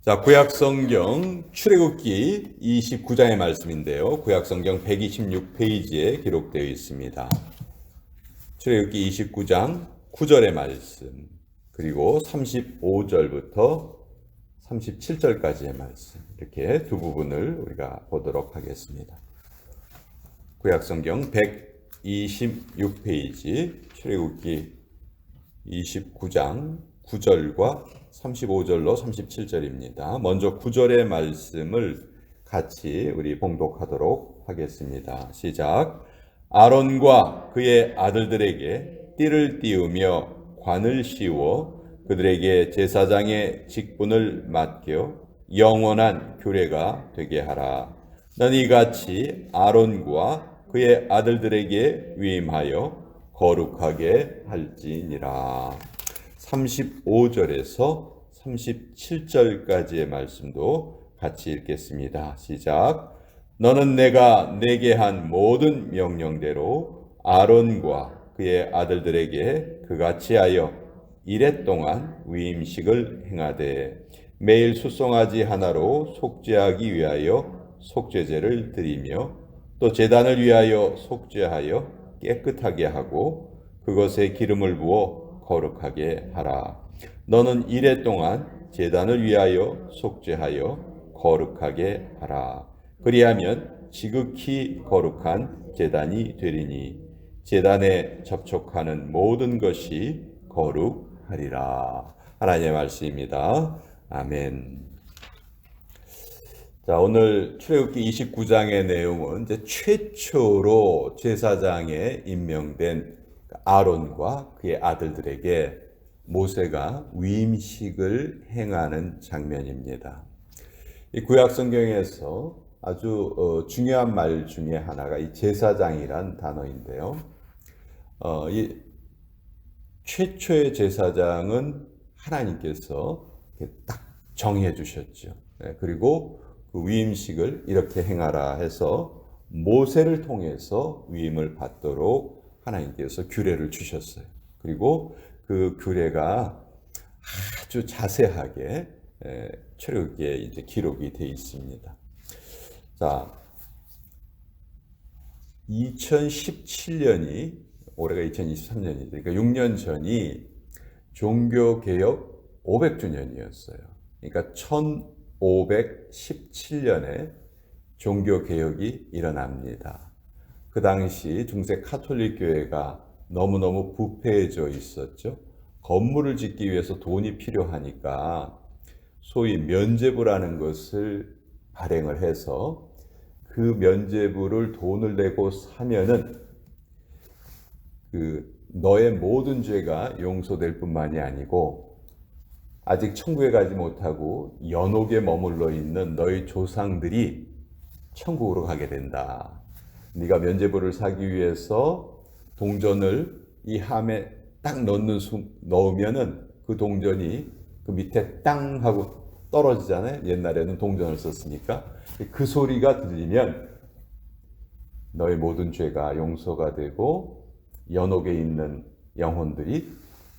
자, 구약성경 출애굽기 29장의 말씀인데요. 구약성경 126페이지에 기록되어 있습니다. 출애굽기 29장 9절의 말씀, 그리고 35절부터 37절까지의 말씀, 이렇게 두 부분을 우리가 보도록 하겠습니다. 구약성경 126페이지 출애굽기 29장 9절과 35절로 37절입니다. 먼저 9절의 말씀을 같이 우리 봉독하도록 하겠습니다. 시작. 아론과 그의 아들들에게 띠를 띄우며 관을 씌워 그들에게 제사장의 직분을 맡겨 영원한 규례가 되게 하라. 너는 이같이 아론과 그의 아들들에게 위임하여 거룩하게 할지니라. 35절에서 37절까지의 말씀도 같이 읽겠습니다. 시작. 너는 내가 내게 한 모든 명령대로 아론과 그의 아들들에게 그같이 하여 이레 동안 위임식을 행하되 매일 숫송아지 하나로 속죄하기 위하여 속죄제를 드리며 또 제단을 위하여 속죄하여 깨끗하게 하고 그것에 기름을 부어 거룩하게 하라. 너는 이레 동안 제단을 위하여 속죄하여 거룩하게 하라. 그리하면 지극히 거룩한 제단이 되리니 제단에 접촉하는 모든 것이 거룩하리라. 하나님의 말씀입니다. 아멘. 자, 오늘 출애굽기 29장의 내용은 이제 최초로 제사장에 임명된 아론과 그의 아들들에게 모세가 위임식을 행하는 장면입니다. 이 구약 성경에서 아주 중요한 말 중에 하나가 이 제사장이란 단어인데요. 이 최초의 제사장은 하나님께서 딱 정해 주셨죠. 그리고 그 위임식을 이렇게 행하라 해서 모세를 통해서 위임을 받도록 하나님께서 규례를 주셨어요. 그리고 그 규례가 아주 자세하게 출애굽기에 이제 기록이 되어 있습니다. 자, 2017년이 올해가 2023년이죠. 그러니까 6년 전이 종교개혁 500주년이었어요. 그러니까 1517년에 종교개혁이 일어납니다. 그 당시 중세 카톨릭 교회가 너무너무 부패해져 있었죠. 건물을 짓기 위해서 돈이 필요하니까 소위 면죄부라는 것을 발행을 해서 그 면죄부를 돈을 내고 사면은 너의 모든 죄가 용서될 뿐만이 아니고 아직 천국에 가지 못하고 연옥에 머물러 있는 너희 조상들이 천국으로 가게 된다. 네가 면죄부를 사기 위해서 동전을 이 함에 딱 넣으면은 그 동전이 그 밑에 땅 하고 떨어지잖아요. 옛날에는 동전을 썼으니까. 그 소리가 들리면 너의 모든 죄가 용서가 되고 연옥에 있는 영혼들이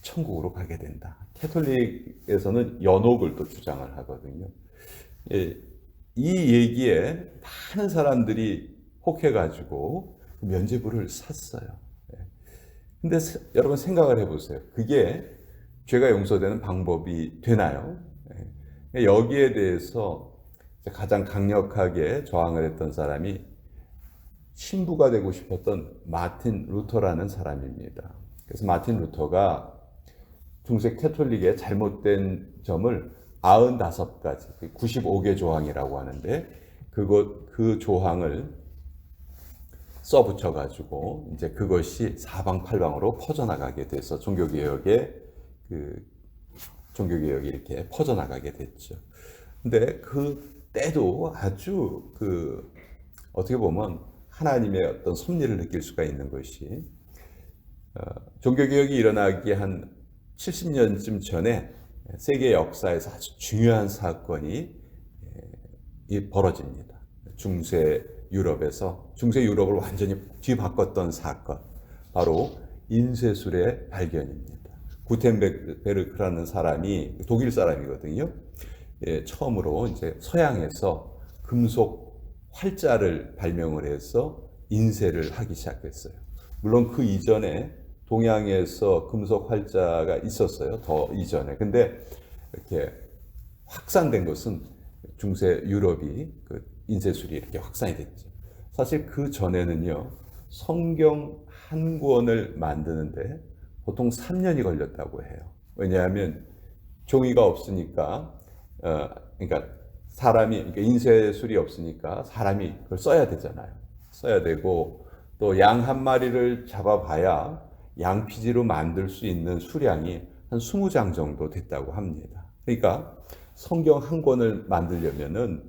천국으로 가게 된다. 캐톨릭에서는 연옥을 또 주장을 하거든요. 이 얘기에 많은 사람들이 혹해가지고 면죄부를 샀어요. 근데 여러분 생각을 해보세요. 그게 죄가 용서되는 방법이 되나요? 여기에 대해서 가장 강력하게 저항을 했던 사람이 신부가 되고 싶었던 마틴 루터라는 사람입니다. 그래서 마틴 루터가 중세 캐톨릭의 잘못된 점을 95가지, 95개 조항이라고 하는데 그 조항을 써붙여가지고 이제 그것이 사방팔방으로 퍼져나가게 돼서 종교개혁이 이렇게 퍼져나가게 됐죠. 근데 그 때도 아주 어떻게 보면 하나님의 어떤 섭리를 느낄 수가 있는 것이 종교개혁이 일어나기 한 70년쯤 전에 세계 역사에서 아주 중요한 사건이 벌어집니다. 중세 유럽을 완전히 뒤바꿨던 사건, 바로 인쇄술의 발견입니다. 구텐베르크라는 사람이 독일 사람이거든요. 처음으로 이제 서양에서 금속 활자를 발명을 해서 인쇄를 하기 시작했어요. 물론 그 이전에 동양에서 금속 활자가 있었어요. 더 이전에. 근데 이렇게 확산된 것은 중세 유럽이 그 인쇄술이 이렇게 확산이 됐죠. 사실 그 전에는요, 성경 한 권을 만드는데 보통 3년이 걸렸다고 해요. 왜냐하면 종이가 없으니까, 그러니까 그러니까 인쇄술이 없으니까 사람이 그걸 써야 되잖아요. 써야 되고, 또 양 한 마리를 잡아봐야 양피지로 만들 수 있는 수량이 한 20장 정도 됐다고 합니다. 그러니까 성경 한 권을 만들려면은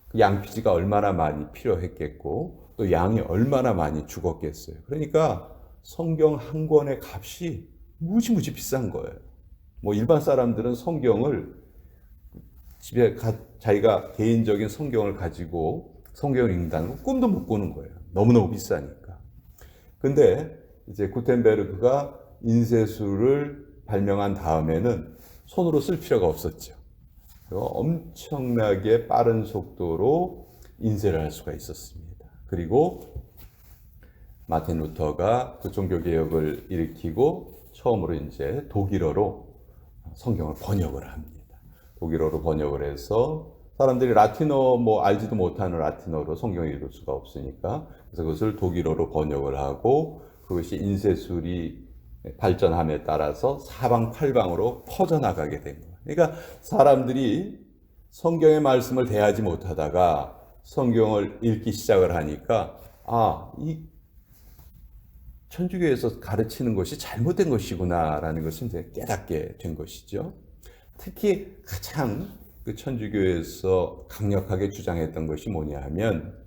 그 양피지가 얼마나 많이 필요했겠고, 또 양이 얼마나 많이 죽었겠어요. 그러니까 성경 한 권의 값이 무지무지 비싼 거예요. 뭐 일반 사람들은 성경을 집에 자기가 개인적인 성경을 가지고 성경을 읽는다는 거 꿈도 못 꾸는 거예요. 너무너무 비싸니까. 근데 이제 구텐베르그가 인쇄술을 발명한 다음에는 손으로 쓸 필요가 없었죠. 엄청나게 빠른 속도로 인쇄를 할 수가 있었습니다. 그리고 마틴 루터가 그 종교개혁을 일으키고 처음으로 이제 독일어로 성경을 번역을 합니다. 독일어로 번역을 해서 사람들이 라틴어 알지도 못하는 라틴어로 성경을 읽을 수가 없으니까 그래서 그것을 독일어로 번역을 하고 그것이 인쇄술이 발전함에 따라서 사방팔방으로 퍼져나가게 된 거예요. 그러니까 사람들이 성경의 말씀을 대하지 못하다가 성경을 읽기 시작을 하니까 이 천주교에서 가르치는 것이 잘못된 것이구나라는 것을 이제 깨닫게 된 것이죠. 특히 가장 그 천주교에서 강력하게 주장했던 것이 뭐냐 하면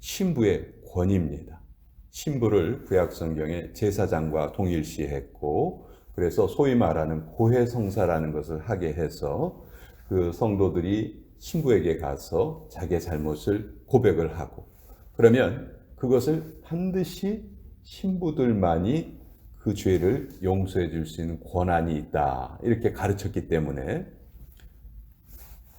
신부의 권위입니다. 신부를 구약성경의 제사장과 동일시했고 그래서 소위 말하는 고해성사라는 것을 하게 해서 그 성도들이 신부에게 가서 자기의 잘못을 고백을 하고 그러면 그것을 반드시 신부들만이 그 죄를 용서해 줄 수 있는 권한이 있다. 이렇게 가르쳤기 때문에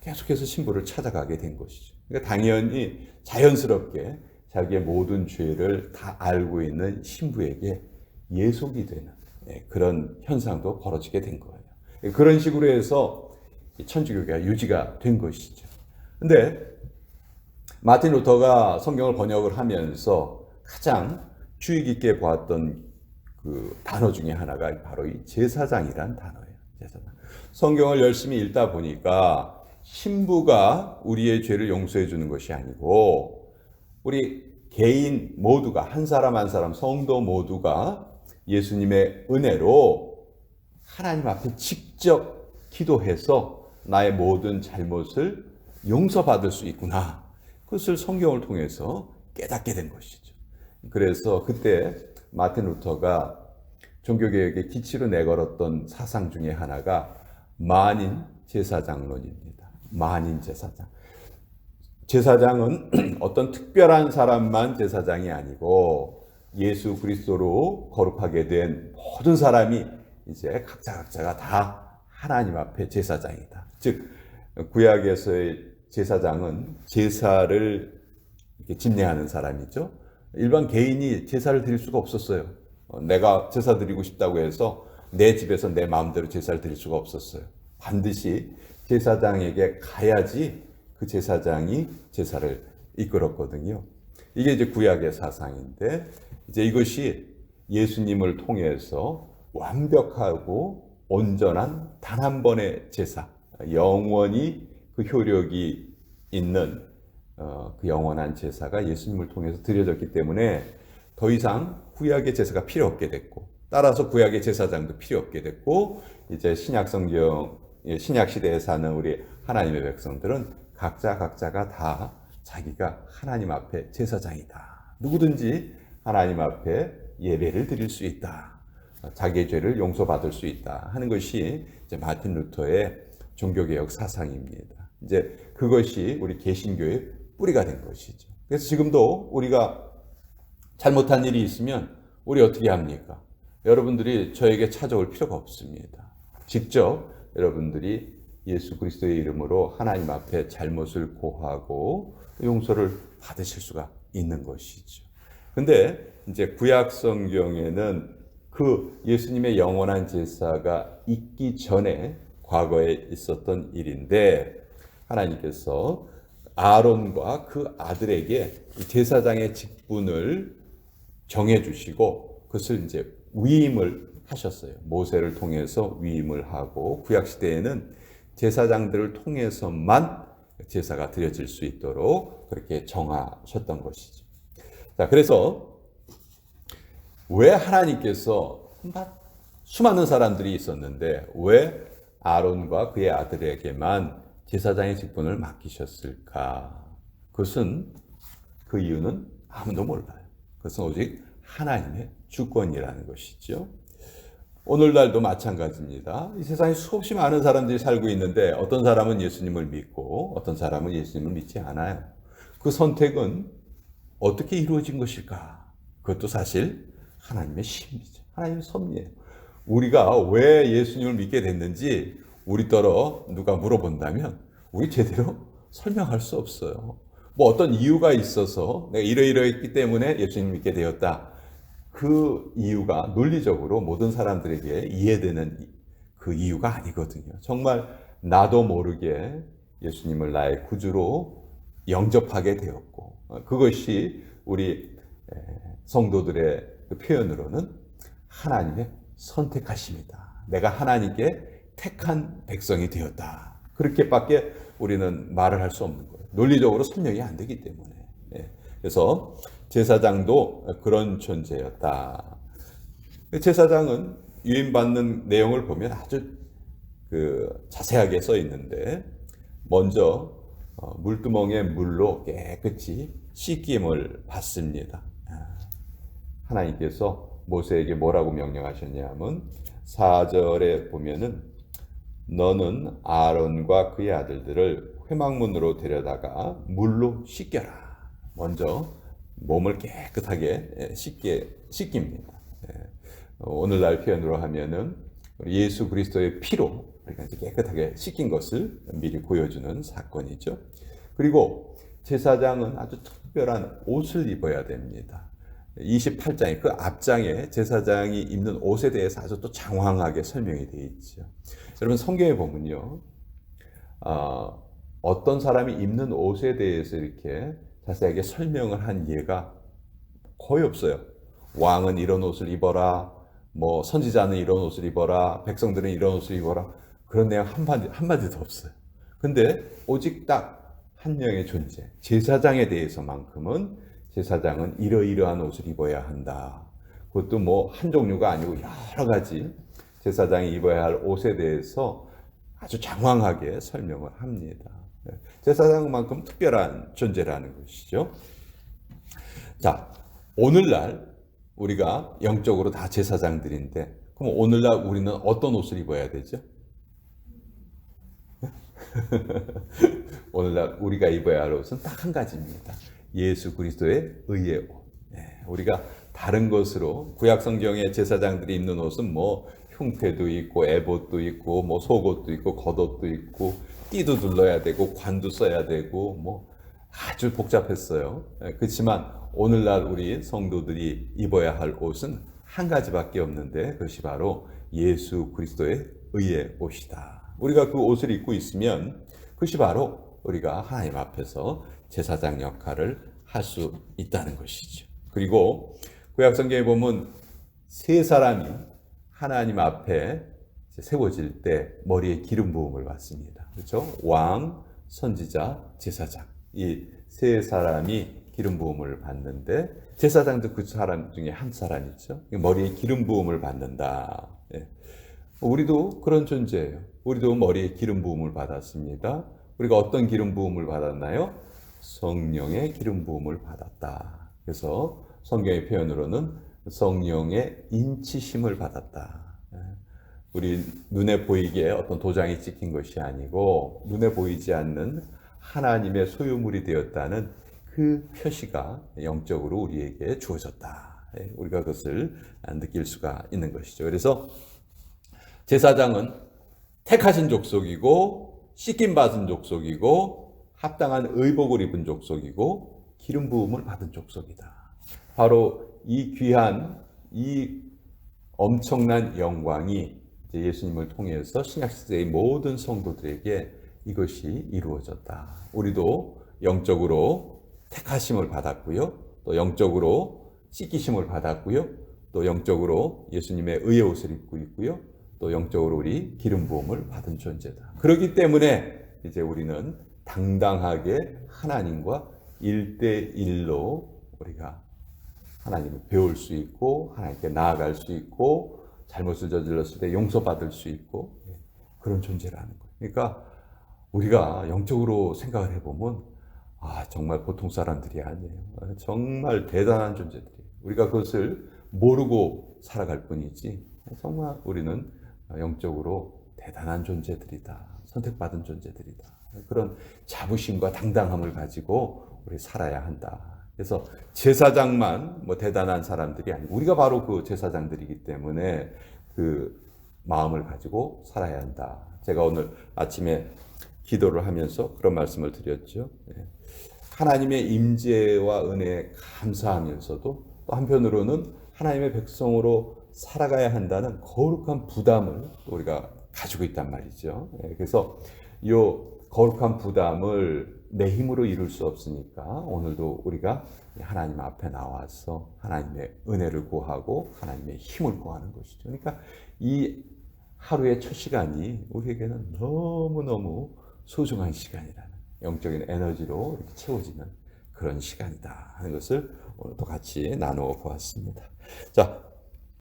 계속해서 신부를 찾아가게 된 것이죠. 그러니까 당연히 자연스럽게 자기의 모든 죄를 다 알고 있는 신부에게 예속이 되는 그런 현상도 벌어지게 된 거예요. 그런 식으로 해서 천주교가 유지가 된 것이죠. 근데 마틴 루터가 성경을 번역을 하면서 가장 주의 깊게 보았던 그 단어 중에 하나가 바로 이 제사장이란 단어예요. 제사장. 성경을 열심히 읽다 보니까 신부가 우리의 죄를 용서해 주는 것이 아니고 우리 개인 모두가 한 사람 한 사람 성도 모두가 예수님의 은혜로 하나님 앞에 직접 기도해서 나의 모든 잘못을 용서받을 수 있구나. 그것을 성경을 통해서 깨닫게 된 것이죠. 그래서 그때 마틴 루터가 종교개혁의 기치로 내걸었던 사상 중에 하나가 만인 제사장론입니다. 만인 제사장. 제사장은 어떤 특별한 사람만 제사장이 아니고 예수 그리스도로 거룩하게 된 모든 사람이 이제 각자가 다 하나님 앞에 제사장이다. 즉 구약에서의 제사장은 제사를 이렇게 집례하는 사람이죠. 일반 개인이 제사를 드릴 수가 없었어요. 내가 제사 드리고 싶다고 해서 내 집에서 내 마음대로 제사를 드릴 수가 없었어요. 반드시 제사장에게 가야지 그 제사장이 제사를 이끌었거든요. 이게 이제 구약의 사상인데 이제 이것이 예수님을 통해서 완벽하고 온전한 단 한 번의 제사, 영원히 그 효력이 있는 그 영원한 제사가 예수님을 통해서 드려졌기 때문에 더 이상 구약의 제사가 필요 없게 됐고 따라서 구약의 제사장도 필요 없게 됐고 이제 신약 성경 신약 시대에 사는 우리 하나님의 백성들은 각자가 다 자기가 하나님 앞에 제사장이다. 누구든지 하나님 앞에 예배를 드릴 수 있다. 자기의 죄를 용서받을 수 있다 하는 것이 이제 마틴 루터의 종교개혁 사상입니다. 이제 그것이 우리 개신교의 뿌리가 된 것이죠. 그래서 지금도 우리가 잘못한 일이 있으면 우리 어떻게 합니까? 여러분들이 저에게 찾아올 필요가 없습니다. 직접 여러분들이 예수 그리스도의 이름으로 하나님 앞에 잘못을 고하고 용서를 받으실 수가 있는 것이죠. 근데 이제 구약 성경에는 그 예수님의 영원한 제사가 있기 전에 과거에 있었던 일인데 하나님께서 아론과 그 아들에게 제사장의 직분을 정해 주시고 그것을 이제 위임을 하셨어요. 모세를 통해서 위임을 하고 구약 시대에는 제사장들을 통해서만 제사가 드려질 수 있도록 그렇게 정하셨던 것이죠. 자, 그래서 왜 하나님께서 수많은 사람들이 있었는데 왜 아론과 그의 아들에게만 제사장의 직분을 맡기셨을까? 그것은 그 이유는 아무도 몰라요. 그것은 오직 하나님의 주권이라는 것이죠. 오늘날도 마찬가지입니다. 이 세상에 수없이 많은 사람들이 살고 있는데 어떤 사람은 예수님을 믿고 어떤 사람은 예수님을 믿지 않아요. 그 선택은 어떻게 이루어진 것일까? 그것도 사실 하나님의 심이죠. 하나님의 섭리예요. 우리가 왜 예수님을 믿게 됐는지 우리더러 누가 물어본다면 우리 제대로 설명할 수 없어요. 뭐 어떤 이유가 있어서 내가 이러이러했기 때문에 예수님을 믿게 되었다. 그 이유가 논리적으로 모든 사람들에게 이해되는 그 이유가 아니거든요. 정말 나도 모르게 예수님을 나의 구주로 영접하게 되었고 그것이 우리 성도들의 표현으로는 하나님의 선택하심이다. 내가 하나님께 택한 백성이 되었다. 그렇게밖에 우리는 말을 할 수 없는 거예요. 논리적으로 설명이 안 되기 때문에. 그래서 제사장도 그런 존재였다. 제사장은 유임받는 내용을 보면 아주 자세하게 써 있는데 먼저 물두멍에 물로 깨끗이 씻김을 받습니다. 하나님께서 모세에게 뭐라고 명령하셨냐면 4절에 보면은 너는 아론과 그의 아들들을 회막문으로 데려다가 물로 씻겨라. 먼저 몸을 깨끗하게 씻깁니다. 오늘날 표현으로 하면은 예수 그리스도의 피로 우리가 깨끗하게 씻긴 것을 미리 보여주는 사건이죠. 그리고 제사장은 아주 특별한 옷을 입어야 됩니다. 28장에 그 앞장에 제사장이 입는 옷에 대해서 아주 또 장황하게 설명이 되어 있죠. 여러분 성경에 보면요, 어떤 사람이 입는 옷에 대해서 이렇게 자세하게 설명을 한 예가 거의 없어요. 왕은 이런 옷을 입어라, 뭐 선지자는 이런 옷을 입어라, 백성들은 이런 옷을 입어라, 그런 내용 한마디도 없어요. 근데 오직 딱 한 명의 존재, 제사장에 대해서만큼은 제사장은 이러이러한 옷을 입어야 한다. 그것도 뭐 한 종류가 아니고 여러 가지 제사장이 입어야 할 옷에 대해서 아주 장황하게 설명을 합니다. 제사장만큼 특별한 존재라는 것이죠. 자, 오늘날 우리가 영적으로 다 제사장들인데 그럼 오늘날 우리는 어떤 옷을 입어야 되죠? 오늘날 우리가 입어야 할 옷은 딱 한 가지입니다. 예수 그리스도의 의의 옷. 우리가 다른 것으로 구약 성경의 제사장들이 입는 옷은 뭐 흉패도 있고 에봇도 있고 뭐 속옷도 있고 겉옷도 있고 띠도 둘러야 되고 관도 써야 되고 뭐 아주 복잡했어요. 그렇지만 오늘날 우리 성도들이 입어야 할 옷은 한 가지밖에 없는데 그것이 바로 예수 그리스도의 의의 옷이다. 우리가 그 옷을 입고 있으면 그것이 바로 우리가 하나님 앞에서 제사장 역할을 할 수 있다는 것이죠. 그리고 구약 성경에 보면 세 사람이 하나님 앞에 세워질 때 머리에 기름 부음을 받습니다. 그렇죠? 왕, 선지자, 제사장. 이 세 사람이 기름 부음을 받는데 제사장도 그 사람 중에 한 사람이죠. 머리에 기름 부음을 받는다. 우리도 그런 존재예요. 우리도 머리에 기름 부음을 받았습니다. 우리가 어떤 기름 부음을 받았나요? 성령의 기름 부음을 받았다. 그래서 성경의 표현으로는 성령의 인치심을 받았다. 우리 눈에 보이게 어떤 도장이 찍힌 것이 아니고 눈에 보이지 않는 하나님의 소유물이 되었다는 그 표시가 영적으로 우리에게 주어졌다. 우리가 그것을 느낄 수가 있는 것이죠. 그래서 제사장은 택하신 족속이고 씻김 받은 족속이고 합당한 의복을 입은 족속이고 기름 부음을 받은 족속이다. 바로 이 귀한 이 엄청난 영광이 이제 예수님을 통해서 신약시대의 모든 성도들에게 이것이 이루어졌다. 우리도 영적으로 택하심을 받았고요. 또 영적으로 씻기심을 받았고요. 또 영적으로 예수님의 의의 옷을 입고 있고요. 또 영적으로 우리 기름 부음을 받은 존재다. 그렇기 때문에 이제 우리는 당당하게 하나님과 1대1로 우리가 하나님을 배울 수 있고 하나님께 나아갈 수 있고 잘못을 저질렀을 때 용서받을 수 있고 그런 존재라는 거예요. 그러니까 우리가 영적으로 생각을 해보면 정말 보통 사람들이 아니에요. 정말 대단한 존재들이에요. 우리가 그것을 모르고 살아갈 뿐이지 정말 우리는 영적으로 대단한 존재들이다. 선택받은 존재들이다. 그런 자부심과 당당함을 가지고 우리 살아야 한다. 그래서 제사장만 대단한 사람들이 아니고 우리가 바로 그 제사장들이기 때문에 그 마음을 가지고 살아야 한다. 제가 오늘 아침에 기도를 하면서 그런 말씀을 드렸죠. 하나님의 임재와 은혜에 감사하면서도 또 한편으로는 하나님의 백성으로 살아가야 한다는 거룩한 부담을 우리가 가지고 있단 말이죠. 그래서 이 거룩한 부담을 내 힘으로 이룰 수 없으니까 오늘도 우리가 하나님 앞에 나와서 하나님의 은혜를 구하고 하나님의 힘을 구하는 것이죠. 그러니까 이 하루의 첫 시간이 우리에게는 너무너무 소중한 시간이라는 영적인 에너지로 이렇게 채워지는 그런 시간이다 하는 것을 오늘도 같이 나누어 보았습니다. 자,